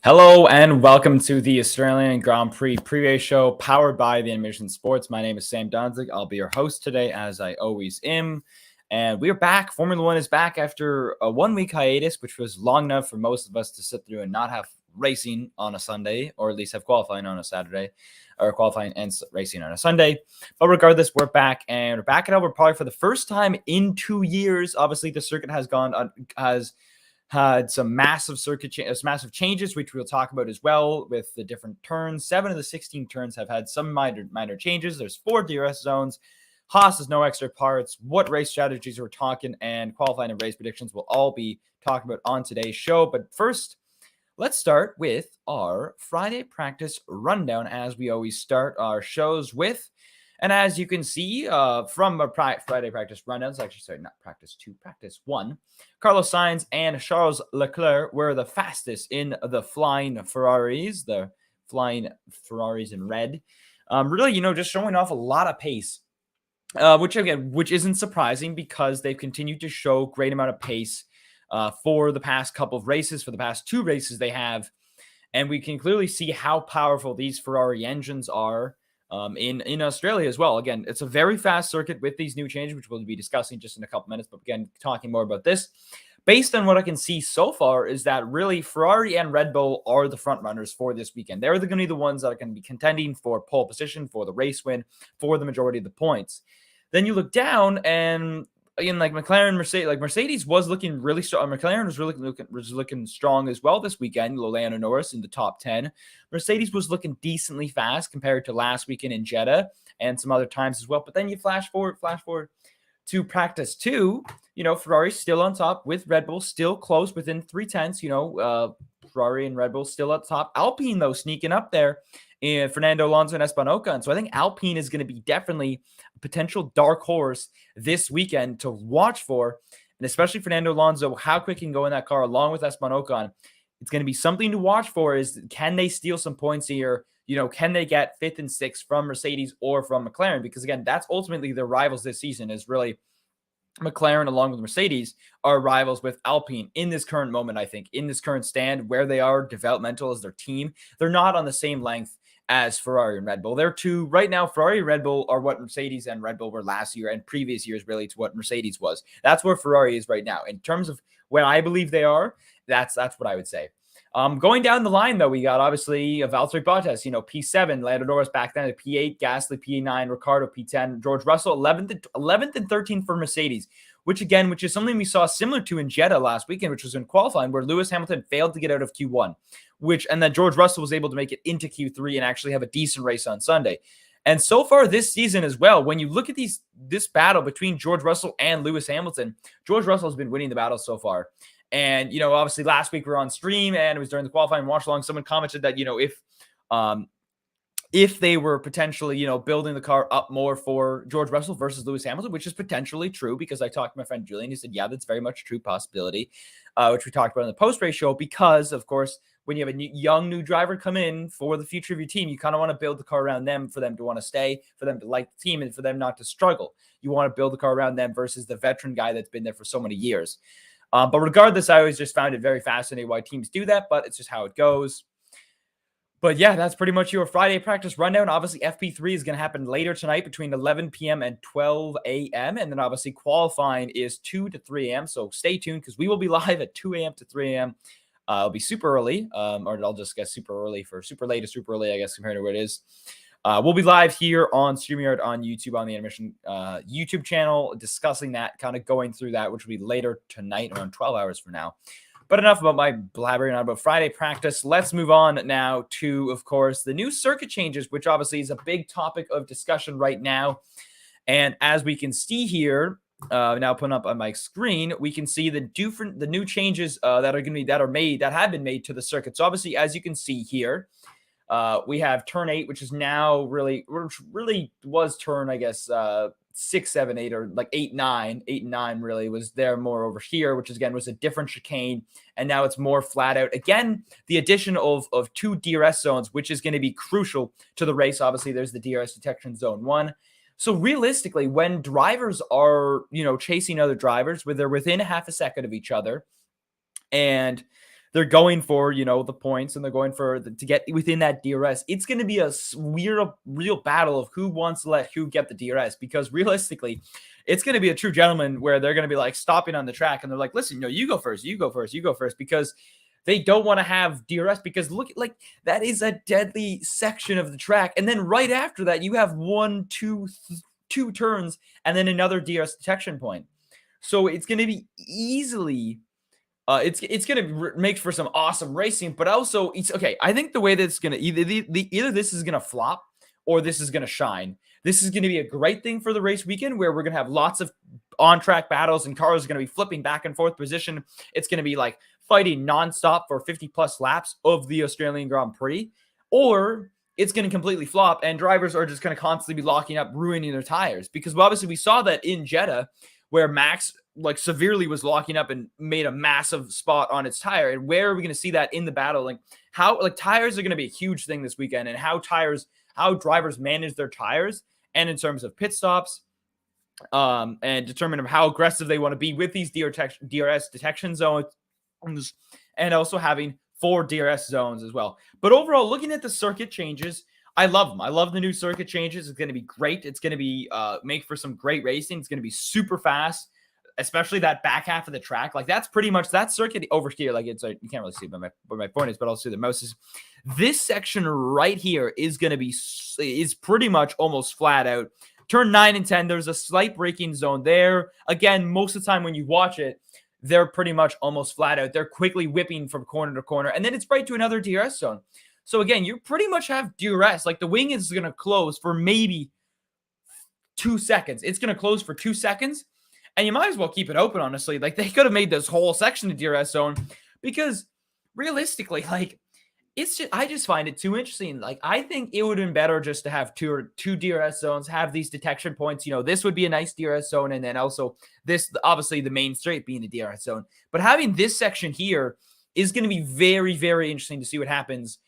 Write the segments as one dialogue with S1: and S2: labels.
S1: Hello and welcome to the Australian Grand Prix preview show powered by the Animation Sports. My name is Sam Donzig. I'll be your host today, as I always am. And we are back. Formula One is back after a 1-week hiatus, which was long enough for most of us to sit through and not have racing on a Sunday, or at least have qualifying on a Saturday, or qualifying and racing on a Sunday. But regardless, we're back, and we're back at over probably for the first time in 2 years. Obviously, the circuit has had some massive massive changes, which we'll talk about as well with the different turns. 7 of the 16 turns have had some minor changes. There's 4 DRS zones. Haas has no extra parts. What race strategies we're talking and qualifying and race predictions will all be talking about on today's show. But first, let's start with our Friday practice rundown, as we always start our shows with. And as you can see from a Friday practice rundowns, actually, sorry, not practice 2, practice 1, Carlos Sainz and Charles Leclerc were the fastest in the flying Ferraris in red. Really, just showing off a lot of pace, which isn't surprising because they've continued to show great amount of pace for the past couple of races, for the past 2 races they have. And we can clearly see how powerful these Ferrari engines are in Australia as well. Again, it's a very fast circuit with these new changes, which we'll be discussing just in a couple minutes. But again, talking more about this, based on what I can see so far, is that really Ferrari and Red Bull are the front runners for this weekend. They're going to be the ones that are going to be contending for pole position, for the race win, for the majority of the points. Then you look down and again, like Mercedes was looking really strong. McLaren was looking strong as well this weekend. Lando Norris in the top 10. Mercedes was looking decently fast compared to last weekend in Jeddah and some other times as well. But then you flash forward to practice 2. Ferrari's still on top with Red Bull still close within 0.3. Ferrari and Red Bull still up top. Alpine though sneaking up there in Fernando Alonso and Esteban Ocon. So I think Alpine is going to be definitely a potential dark horse this weekend to watch for, and especially Fernando Alonso, how quick he can go in that car along with Esteban Ocon. It's going to be something to watch for. Is can they steal some points here? Can they get 5th and 6th from Mercedes or from McLaren? Because again, that's ultimately their rivals this season. Is really McLaren along with Mercedes are rivals with Alpine in this current moment. I think in this current stand where they are developmental as their team, they're not on the same length as Ferrari and Red Bull. They're two right now. Ferrari and Red Bull are what Mercedes and Red Bull were last year and previous years, really, to what Mercedes was. That's where Ferrari is right now. In terms of what I believe they are, that's what I would say. Going down the line, though, we got obviously Valtteri Bottas, P7, Lando Norris back then at P8, Gasly P9, Ricciardo P10, George Russell 11th and 13th for Mercedes, which is something we saw similar to in Jeddah last weekend, which was in qualifying, where Lewis Hamilton failed to get out of Q1, and then George Russell was able to make it into Q3 and actually have a decent race on Sunday. And so far this season as well, when you look at this battle between George Russell and Lewis Hamilton, George Russell has been winning the battle so far. And, obviously last week we were on stream and it was during the qualifying watch along. Someone commented that, if they were potentially, building the car up more for George Russell versus Lewis Hamilton, which is potentially true because I talked to my friend Julian. He said, yeah, that's very much a true possibility, which we talked about in the post-race show because, of course, when you have a young new driver come in for the future of your team, you kind of want to build the car around them for them to want to stay, for them to like the team, and for them not to struggle. You want to build the car around them versus the veteran guy that's been there for so many years. But regardless, I always just found it very fascinating why teams do that, but it's just how it goes. But yeah, that's pretty much your Friday practice rundown. Obviously, FP3 is going to happen later tonight between 11 p.m. and 12 a.m. And then obviously qualifying is 2 to 3 a.m. So stay tuned because we will be live at 2 a.m. to 3 a.m. It'll be super early, or I'll just guess super early for super late to super early, I guess, compared to what it is. We'll be live here on StreamYard on YouTube on the Animation YouTube channel discussing that, kind of going through that, which will be later tonight, around 12 hours from now. But enough about my blabbering on about Friday practice. Let's move on now to, of course, the new circuit changes, which obviously is a big topic of discussion right now. And as we can see here, now putting up on my screen, we can see the new changes that have been made to the circuit. So obviously, as you can see here, we have turn 8, which is now really was turn, I guess, 6, 7, 8, or like 8, 9. 8 and 9 really was there more over here, which again was a different chicane, and now it's more flat out. Again, the addition of 2 DRS zones, which is going to be crucial to the race. Obviously, there's the DRS detection zone 1. So realistically, when drivers are, chasing other drivers, where they're within half a second of each other, and they're going for, the points, and they're going for to get within that DRS. It's going to be a real battle of who wants to let who get the DRS, because realistically, it's going to be a true gentleman where they're going to be like stopping on the track and they're like, listen, you go first, you go first, you go first, because they don't want to have DRS, because look, like, that is a deadly section of the track. And then right after that, you have two turns and then another DRS detection point. So it's going to be easily, it's going to make for some awesome racing, but also it's okay. I think the way that it's going to either this is going to flop or this is going to shine. This is going to be a great thing for the race weekend, where we're going to have lots of on-track battles and cars are going to be flipping back and forth position. It's going to be like fighting nonstop for 50-plus laps of the Australian Grand Prix, or it's going to completely flop and drivers are just going to constantly be locking up, ruining their tires. Because obviously we saw that in Jeddah, where Max like severely was locking up and made a massive spot on its tire. And where are we going to see that in the battle? Like how tires are going to be a huge thing this weekend, and how drivers manage their tires, and in terms of pit stops, and determine how aggressive they want to be with these DRS detection zones, and also having 4 DRS zones as well. But overall, looking at the circuit changes, I love them. I love the new circuit changes. It's going to be great. It's going to be make for some great racing. It's going to be super fast, especially that back half of the track. Like that's pretty much that circuit over here. Like it's you can't really see where my point is, but I'll see the mouse is. This section right here is going to be pretty much almost flat out. Turn 9 and 10, there's a slight braking zone there. Again, most of the time when you watch it, they're pretty much almost flat out. They're quickly whipping from corner to corner, and then it's right to another DRS zone. So again, you pretty much have DRS. Like the wing is going to close for maybe 2 seconds. It's going to close for 2 seconds, and you might as well keep it open, honestly. Like they could have made this whole section a DRS zone, because realistically, like I just find it too interesting. Like I think it would have been better just to have two DRS zones, have these detection points. This would be a nice DRS zone, and then also this, obviously the main straight being the DRS zone. But having this section here is going to be very, very interesting to see what happens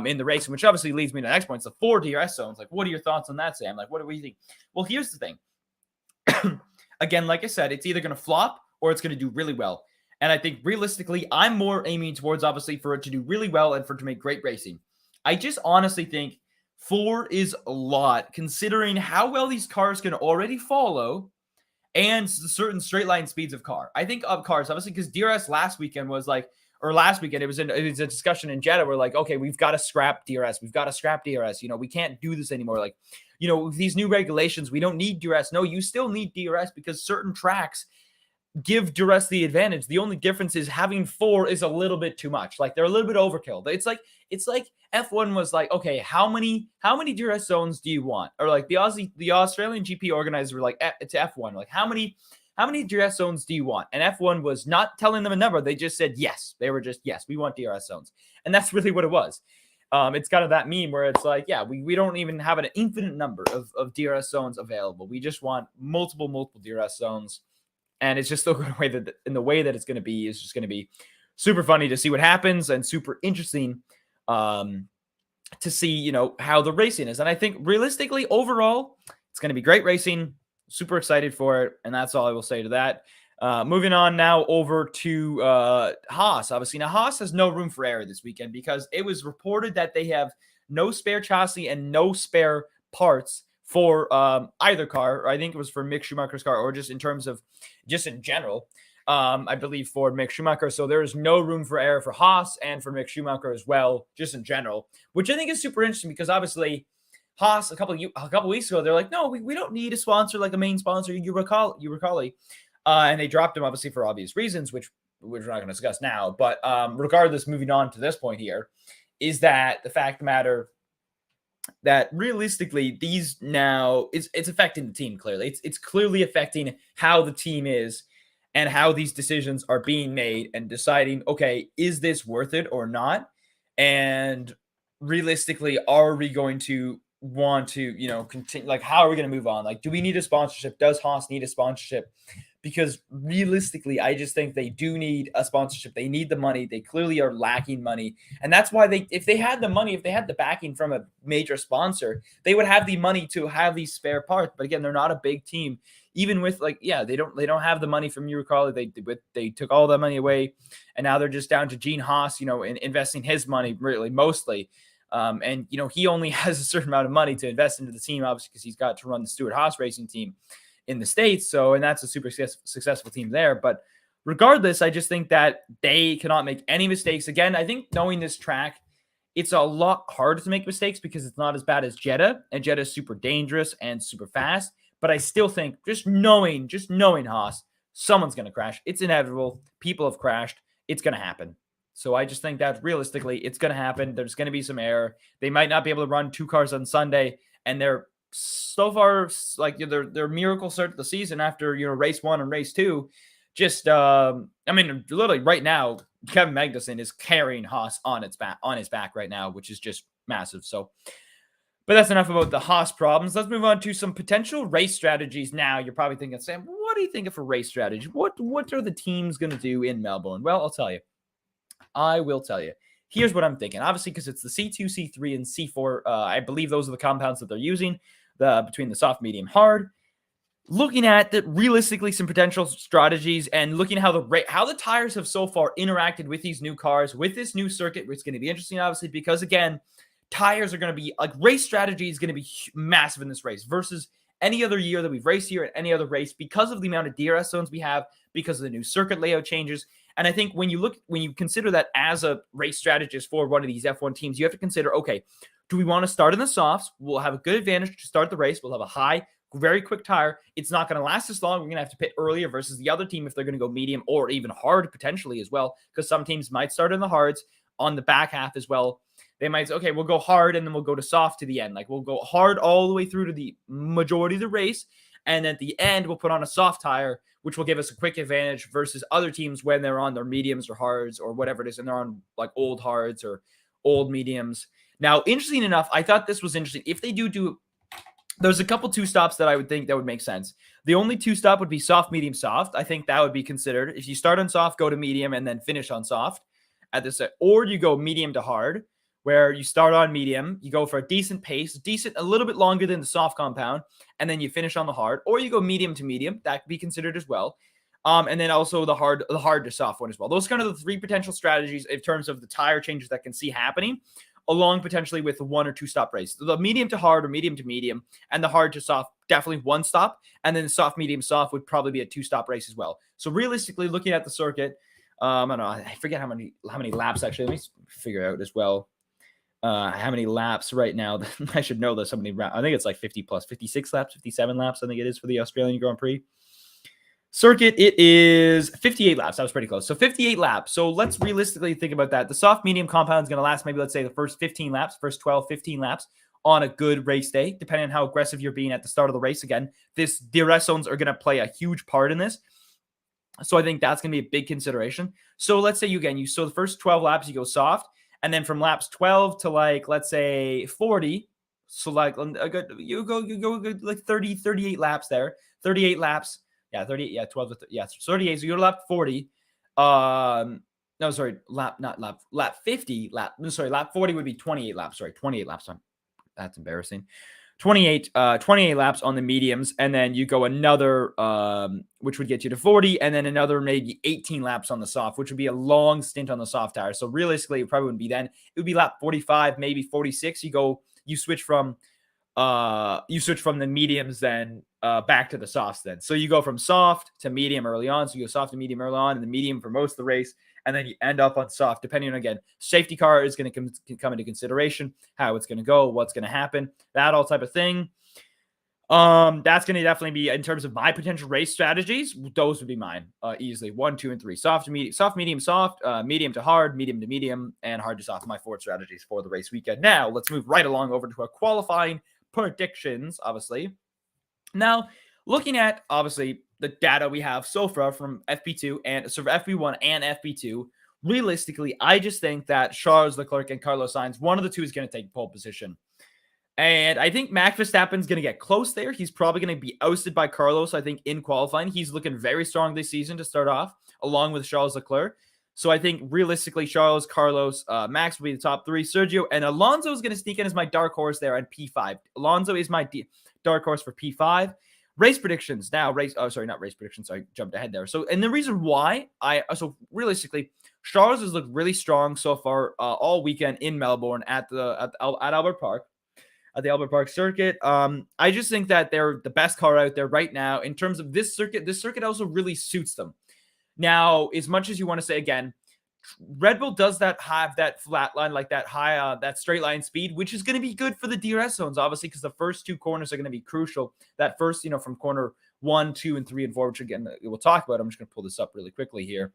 S1: in the race, which obviously leads me to the next point. It's the 4 DRS zones. Like, what are your thoughts on that, Sam? Like, what do we think? Well, here's the thing. Again, like I said, it's either going to flop or it's going to do really well. And I think realistically, I'm more aiming towards, obviously, for it to do really well and for it to make great racing. I just honestly think 4 is a lot, considering how well these cars can already follow and certain straight line speeds of car. I think of cars, obviously, because DRS last weekend, it was a discussion in Jeddah where like, okay, we've got to scrap DRS. We've got to scrap DRS. We can't do this anymore. Like, with these new regulations, we don't need DRS. No, you still need DRS, because certain tracks give DRS the advantage. The only difference is having 4 is a little bit too much. Like they're a little bit overkill. It's like F1 was like, okay, how many DRS zones do you want? Or like the Australian GP organizers were like to F1, like how many DRS zones do you want? And F1 was not telling them a number. They just said yes. They were just, yes, we want DRS zones. And that's really what it was. It's kind of that meme where it's like, yeah, we don't even have an infinite number of DRS zones available. We just want multiple DRS zones. And it's just still going to in the way that it's going to be is just going to be super funny to see what happens, and super interesting to see, how the racing is. And I think realistically, overall, it's going to be great racing. Super excited for it. And that's all I will say to that. Moving on now over to Haas. Obviously, now Haas has no room for error this weekend, because it was reported that they have no spare chassis and no spare parts for either car. I think it was for Mick Schumacher's car, or just in terms of just in general, I believe for Mick Schumacher. So there is no room for error for Haas and for Mick Schumacher as well, just in general, which I think is super interesting, because obviously Haas a couple weeks ago, they're like, no, we don't need a sponsor, like a main sponsor, Uralkali. And they dropped him, obviously, for obvious reasons, which we're not going to discuss now. But regardless, moving on to this point here, is that the fact of the matter that realistically, these now it's affecting the team clearly. It's clearly affecting how the team is and how these decisions are being made, and deciding, okay, is this worth it or not? And realistically, are we going to want to, continue? Like, how are we going to move on? Like, do we need a sponsorship? Does Haas need a sponsorship? Because realistically, I just think they do need a sponsorship. They need the money. They clearly are lacking money. And that's why if they had the money, if they had the backing from a major sponsor, they would have the money to have these spare parts. But again, they're not a big team. even with like, yeah, they don't have the money from Uralkali. They took all that money away, and now they're just down to Gene Haas, investing his money really mostly. And he only has a certain amount of money to invest into the team, obviously, because he's got to run the Stewart Haas racing team in the States. So, and that's a super successful team there. But regardless, I just think that they cannot make any mistakes. Again, I think knowing this track, it's a lot harder to make mistakes because it's not as bad as Jeddah, and Jeddah is super dangerous and super fast. But I still think just knowing Haas, someone's going to crash. It's inevitable. People have crashed. It's going to happen. So I just think that realistically, it's going to happen. There's going to be some error. They might not be able to run 2 cars on Sunday, and they're so far like their miracle start to the season after race 1 and race 2. Just literally right now, Kevin Magnussen is carrying Haas on his back right now, which is just massive. So, but that's enough about the Haas problems. Let's move on to some potential race strategies. Now you're probably thinking, Sam, what do you think of a race strategy? What are the teams going to do in Melbourne? Well, I'll tell you. I will tell you. Here's what I'm thinking. Obviously, because it's the C2, C3, and C4. I believe those are the compounds that they're using between the soft, medium, hard. Looking at realistically some potential strategies and looking at how the tires have so far interacted with these new cars, with this new circuit, it's going to be interesting, obviously, because again, tires are going to be like race strategy is going to be massive in this race versus any other year that we've raced here at any other race because of the amount of DRS zones we have, because of the new circuit layout changes. And I think when you consider that as a race strategist for one of these F1 teams, you have to consider, okay, do we want to start in the softs? We'll have a good advantage to start the race. We'll have a high, very quick tire. It's not going to last as long. We're going to have to pit earlier versus the other team if they're going to go medium or even hard potentially as well, because some teams might start in the hards on the back half as well. They might say, okay, we'll go hard and then we'll go to soft to the end. Like we'll go hard all the way through to the majority of the race. And at the end, we'll put on a soft tire, which will give us a quick advantage versus other teams when they're on their mediums or hards or whatever it is. And they're on like old hards or old mediums. Now, interesting enough, I thought this was interesting. If they do, there's a couple 2 stops that I would think that would make sense. The only 2 stop would be soft, medium, soft. I think that would be considered. If you start on soft, go to medium, and then finish on soft at this, or you go medium to hard, where you start on medium, you go for a decent pace, a little bit longer than the soft compound, and then you finish on the hard, or you go medium to medium. That could be considered as well. And then also the hard to soft one as well. Those are kind of the 3 potential strategies in terms of the tire changes that can see happening, along potentially with the 1 or 2 stop race. The medium to hard or medium to medium, and the hard to soft, definitely 1 stop. And then the soft, medium, soft would probably be a 2 stop race as well. So realistically, looking at the circuit, I don't know, I forget how many laps actually. Let me figure out as well. How many laps right now? I should know this. I think it's like 50 plus, 56 laps, 57 laps. I think it is for the Australian Grand Prix circuit. It is 58 laps. That was pretty close. So 58 laps. So let's realistically think about that. The soft medium compound is going to last maybe, let's say, the first 15 laps, first 12, 15 laps on a good race day, depending on how aggressive you're being at the start of the race. Again, this DRS zones are going to play a huge part in this. So I think that's going to be a big consideration. So let's say so the first 12 laps, you go soft. And then from laps 12 to like, let's say 40. So like you go like 30, 38 laps there, 38 laps. Yeah. 38. Yeah. 12. Yeah. 38. So you go to lap 40. No, sorry. Lap 50 lap 40 would be 28 laps. Sorry. 28 laps. That's embarrassing. 28 laps on the mediums, and then you go another, which would get you to 40, and then another maybe 18 laps on the soft, which would be a long stint on the soft tire. So realistically, it probably wouldn't be then. It would be lap 45, maybe 46. You switch from the mediums then back to the softs then. So you go from soft to medium early on. So you go soft to medium early on, and the medium for most of the race. And then you end up on soft, depending on, again, safety car is going to come into consideration, how it's going to go, what's going to happen, that all type of thing. That's going to definitely be, in terms of my potential race strategies, those would be mine easily. 1, 2, and 3. Soft to medium, soft, medium to hard, medium to medium, and hard to soft. My 4 strategies for the race weekend. Now, let's move right along over to our qualifying predictions, obviously. Now, looking at, obviously, the data we have so far from FP2 and so for FP1 and FP2, realistically, I just think that Charles Leclerc and Carlos Sainz, one of the two is going to take pole position. And I think Max Verstappen's going to get close there. He's probably going to be ousted by Carlos, I think, in qualifying. He's looking very strong this season to start off, along with Charles Leclerc. So I think realistically, Charles, Carlos, Max will be the top 3. Sergio and Alonso is going to sneak in as my dark horse there at P5. Alonso is my dark horse for P5. Race predictions now. Not race predictions. I jumped ahead there. So, and the reason why realistically, Charles has looked really strong so far all weekend in Melbourne at Albert Park, at the Albert Park circuit. I just think that they're the best car out there right now in terms of this circuit. This circuit also really suits them. Now, as much as you want to say again, Red Bull does have that flat line, like that high, that straight line speed, which is going to be good for the DRS zones, obviously, because the first two corners are going to be crucial. That first, from corner 1, 2, and 3 and 4, which again we'll talk about. I'm just going to pull this up really quickly here,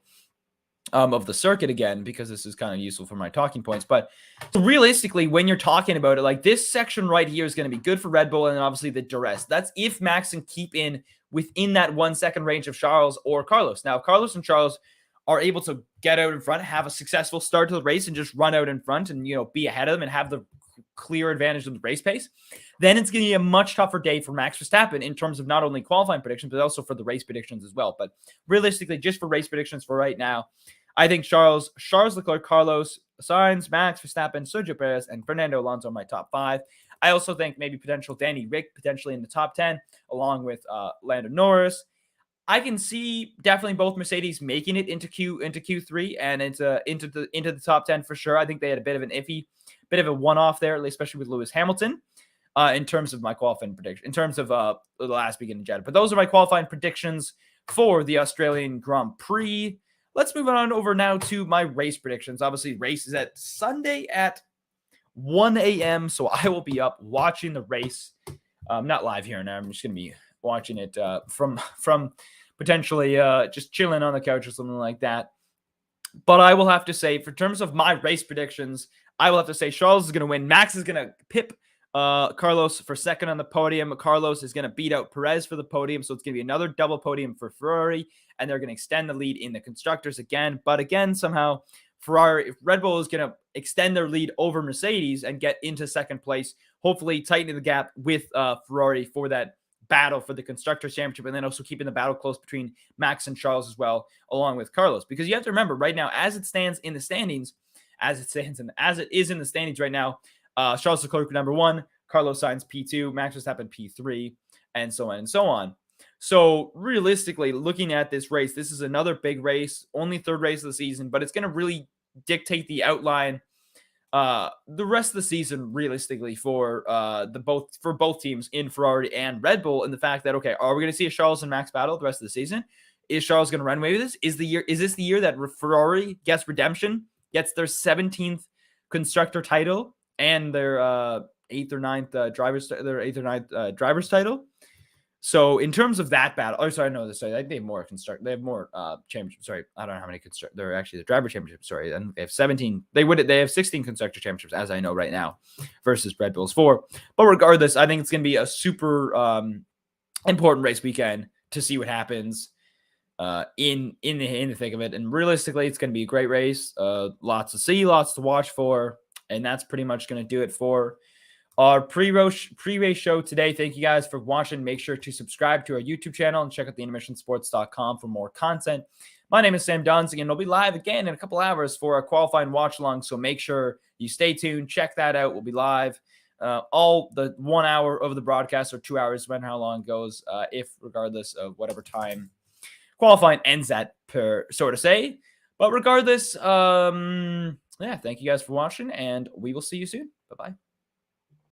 S1: of the circuit again, because this is kind of useful for my talking points. But realistically, when you're talking about it, like this section right here is going to be good for Red Bull, and then obviously the DRS. That's if Max can keep within that 1 second range of Charles or Carlos. Now, if Carlos and Charles are able to get out in front, have a successful start to the race, and just run out in front and, be ahead of them and have the clear advantage of the race pace, then it's going to be a much tougher day for Max Verstappen in terms of not only qualifying predictions, but also for the race predictions as well. But realistically, just for race predictions for right now, I think Charles Leclerc, Carlos Sainz, Max Verstappen, Sergio Perez, and Fernando Alonso are my top 5. I also think maybe potential Danny Rick potentially in the top 10, along with Lando Norris. I can see definitely both Mercedes making it into Q3 and into the top 10 for sure. I think they had a bit of a one-off there, especially with Lewis Hamilton, in terms of my qualifying prediction, in terms of the last weekend in Jeddah. But those are my qualifying predictions for the Australian Grand Prix. Let's move on over now to my race predictions. Obviously, race is at Sunday at 1 a.m., so I will be up watching the race. Not live here and now. I'm just going to be watching it from potentially just chilling on the couch or something like that. But I will have to say, for terms of my race predictions, I will have to say Charles is going to win. Max is going to pip Carlos for second on the podium. Carlos is going to beat out Perez for the podium, so it's going to be another double podium for Ferrari, and they're going to extend the lead in the constructors again. But again, somehow Red Bull is going to extend their lead over Mercedes and get into second place, hopefully tightening the gap with Ferrari for that battle for the Constructors' Championship, and then also keeping the battle close between Max and Charles as well, along with Carlos. Because you have to remember, right now, as it is in the standings right now, Charles Leclerc number 1, Carlos Sainz P2, Max Verstappen P3, and so on and so on. So realistically, looking at this race, this is another big race, only third race of the season, but it's going to really dictate the outline the rest of the season, realistically, for both teams in Ferrari and Red Bull, and the fact that, okay, are we going to see a Charles and Max battle the rest of the season? Is Charles going to run away with this? Is this the year that Ferrari gets redemption, gets their 17th constructor title and their 8th or 9th driver's title? So in terms of that battle, they have more championships. Sorry, I don't know how many they're actually the driver championships. Sorry, and they have 17. They have 16 constructor championships, as I know right now, versus Red Bull's 4. But regardless, I think it's going to be a super important race weekend to see what happens in the thick of it. And realistically, it's going to be a great race. Lots to see, lots to watch for, and that's pretty much going to do it for our pre-race show today. Thank you guys for watching. Make sure to subscribe to our YouTube channel and check out theintermissionsports.com for more content. My name is Sam Donzig, and we'll be live again in a couple hours for our qualifying watch along. So make sure you stay tuned. Check that out. We'll be live all the 1 hour of the broadcast, or 2 hours, depending on how long it goes, regardless of whatever time qualifying ends at, per sort of say. But regardless, thank you guys for watching, and we will see you soon. Bye-bye.